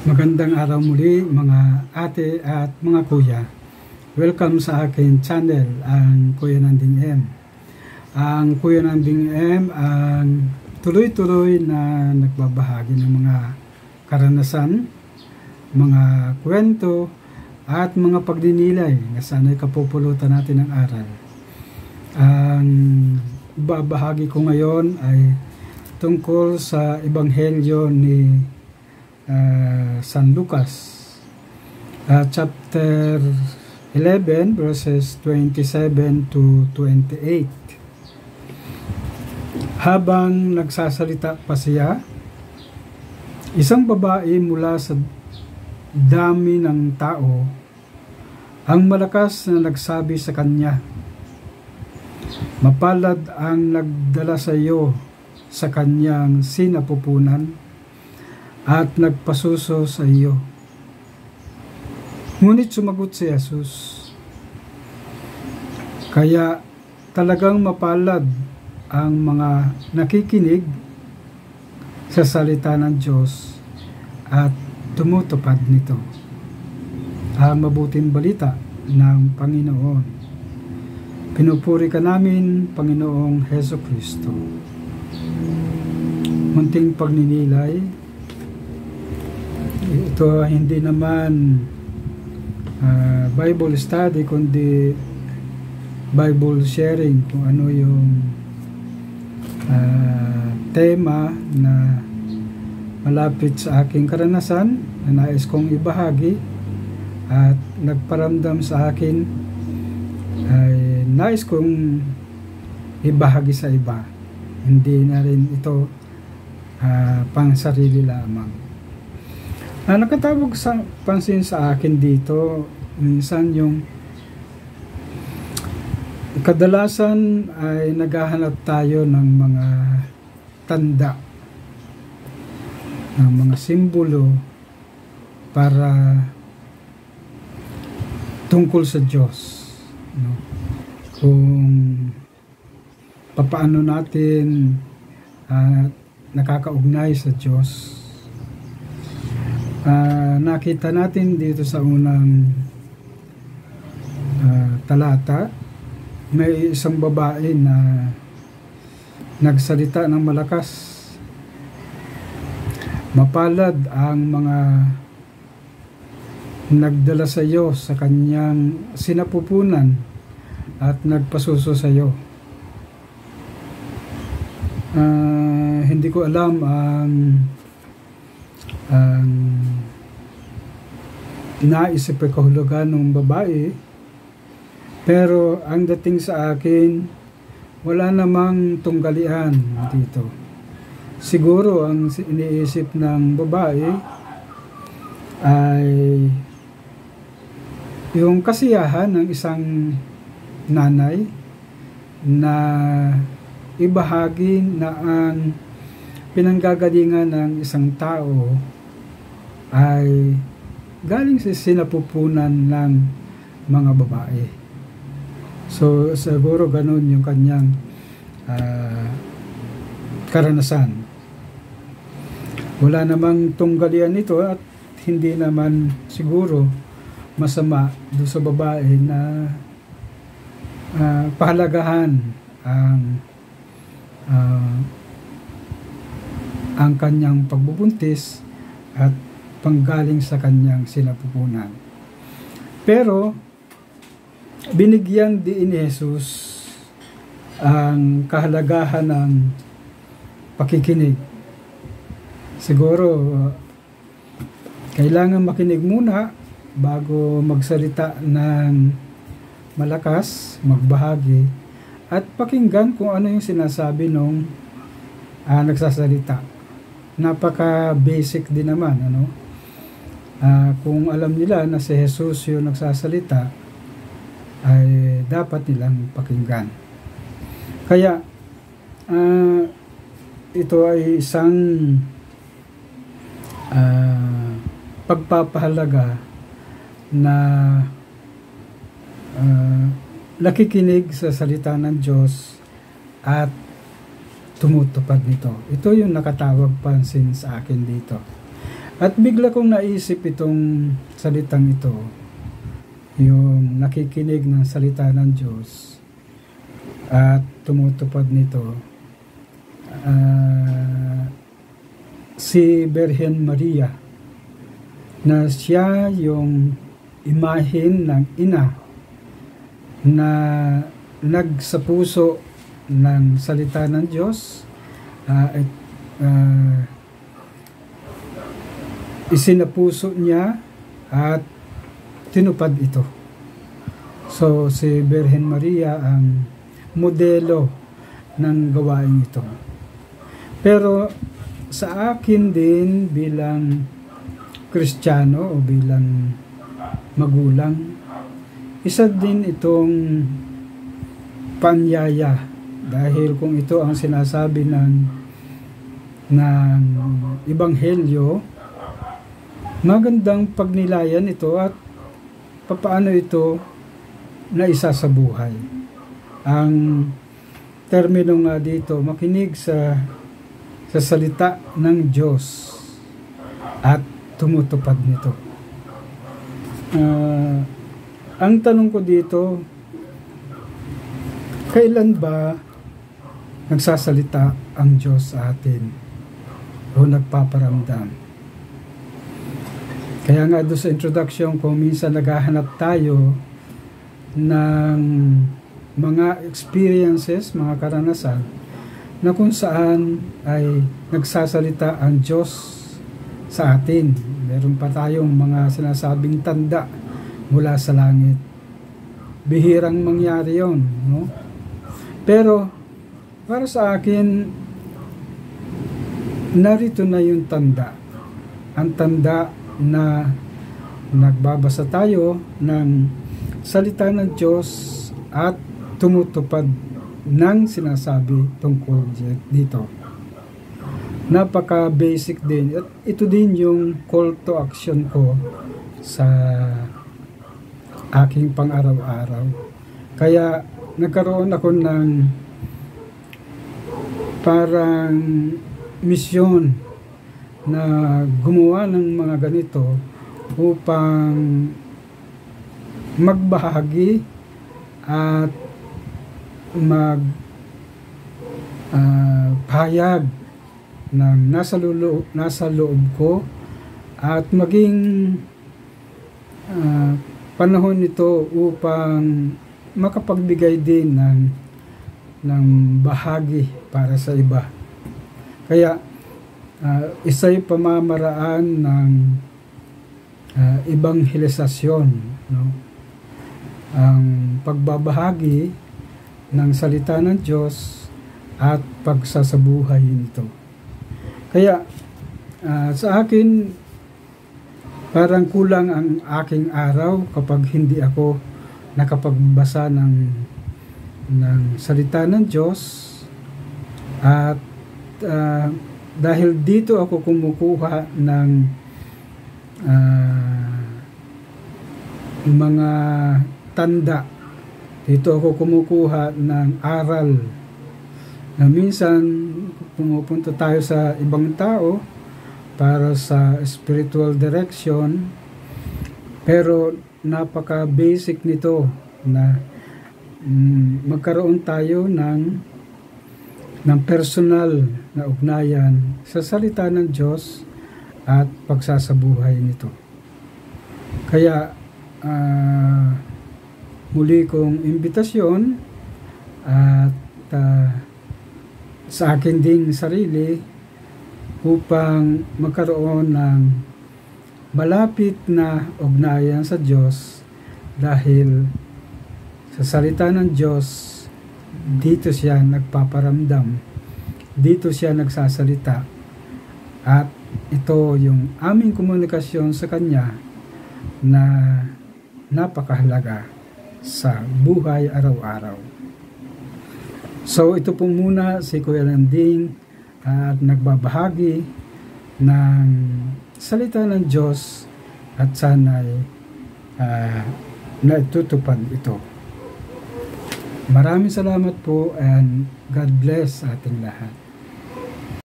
Magandang araw muli mga ate at mga kuya. Welcome sa akin channel, ang Kuya Nanding M. Ang Kuya Nanding M ang tuloy-tuloy na nagbabahagi ng mga karanasan, mga kwento at mga pagdinilay na sana'y kapupulutan natin ng aral. Ang babahagi ko ngayon ay tungkol sa Ebanghelyo ni San Lucas, chapter 11 verses 27 to 28. Habang nagsasalita pa siya, isang babae mula sa dami ng tao ang malakas na nagsabi sa kanya, "Mapalad ang nagdala sa iyo sa kanyang sinapupunan at nagpasuso sa iyo." Ngunit sumagot si Jesus, "Kaya talagang mapalad ang mga nakikinig sa salita ng Diyos at tumutupad nito." Ang mabuting balita ng Panginoon. Pinupuri ka namin, Panginoong Heso Kristo. Munting pagninilay. Ito hindi naman Bible study, kundi Bible sharing, kung ano yung tema na malapit sa aking karanasan na nais kong ibahagi at nagparamdam sa akin, ay nais kong ibahagi sa iba. Hindi na rin ito pang sarili lamang. Nakatawag sa pansin sa akin dito minsan yung kadalasan ay naghahanap tayo ng mga tanda, ng mga simbolo para tungkol sa Diyos, no? Kung papaano natin nakakaugnay sa Diyos. Nakita natin dito sa unang talata, may isang babae na nagsalita ng malakas. "Mapalad ang mga nagdala sa iyo sa kanyang sinapupunan at nagpasuso sa iyo." Hindi ko alam ang naisip ko kahulugan ng babae, pero ang dating sa akin, wala namang tunggalian dito. Siguro ang iniisip ng babae ay yung kasiyahan ng isang nanay na ibahagi na ang pinanggagalingan ng isang tao ay galing sa sinapupunan ng mga babae. So siguro ganun yung kanyang karanasan. Wala namang tunggalian nito at hindi naman siguro masama doon sa babae na pahalagahan ang kanyang pagbubuntis at panggaling sa kanyang sinapupunan. Pero binigyan din ni Jesus ang kahalagahan ng pakikinig. Siguro kailangan makinig muna bago magsalita ng malakas, magbahagi, at pakinggan kung ano yung sinasabi nung nagsasalita. Napaka-basic din naman, ano? Kung alam nila na si Jesus yung nagsasalita, ay dapat nilang pakinggan. Kaya ito ay isang pagpapahalaga na nakikinig sa salita ng Diyos at tumutupad nito. Ito yung nakatawag pansin sa akin dito. At bigla kong naisip itong salitang ito, yung nakikinig ng salita ng Diyos at tumutupad nito. Si Birhen Maria, na siya yung imahen ng ina na nagsapuso ng salita ng Diyos, isinapuso niya at tinupad ito. So si Birhen Maria ang modelo ng gawain ito. Pero sa akin din bilang Kristiyano o bilang magulang, isa din itong panyaya, dahil kung ito ang sinasabi ng Ebanghelyo, magandang pagnilayan ito at papaano ito na isa sa buhay. Ang termino nga dito, makinig sa salita ng Diyos at tumutupad nito. Ang tanong ko dito, kailan ba nagsasalita ang Diyos sa atin o nagpaparamdam? Kaya nga doon sa introduction ko, minsan naghahanap tayo ng mga experiences, mga karanasan, na kung saan ay nagsasalita ang Diyos sa atin. Meron pa tayong mga sinasabing tanda mula sa langit. Bihirang mangyari yon, no? Pero para sa akin, narito na yung tanda. Ang tanda na nagbabasa tayo ng salita ng Diyos at tumutupad ng sinasabi tungkol dito. Napaka-basic din. At ito din yung call to action ko sa aking pang-araw-araw. Kaya nagkaroon ako ng parang misyon na gumawa ng mga ganito upang magbahagi at pahayag ng nasa loob ko at maging panahon nito upang makapagbigay din ng bahagi para sa iba. Kaya isa'y pamamaraan ng ebanghelisasyon, no? Ang pagbabahagi ng salita ng Diyos at pagsasabuhay nito. Kaya sa akin, parang kulang ang aking araw kapag hindi ako nakapagbasa ng salita ng Diyos. At dahil dito ako kumukuha ng mga tanda, dito ako kumukuha ng aral na minsan pumupunta tayo sa ibang tao para sa spiritual direction, pero napaka basic nito na magkaroon tayo ng personal na ugnayan sa salita ng Diyos at pagsasabuhay nito. Kaya muli kong imbitasyon at sa akin ding sarili upang magkaroon ng malapit na ugnayan sa Diyos, dahil sa salita ng Diyos, dito siya nagpaparamdam, dito siya nagsasalita, at ito yung aming komunikasyon sa Kanya na napakahalaga sa buhay araw-araw. So ito po muna si Kuya Landing at nagbabahagi ng salita ng Diyos at sana'y naitutupad ito. Maraming salamat po and God bless ating lahat.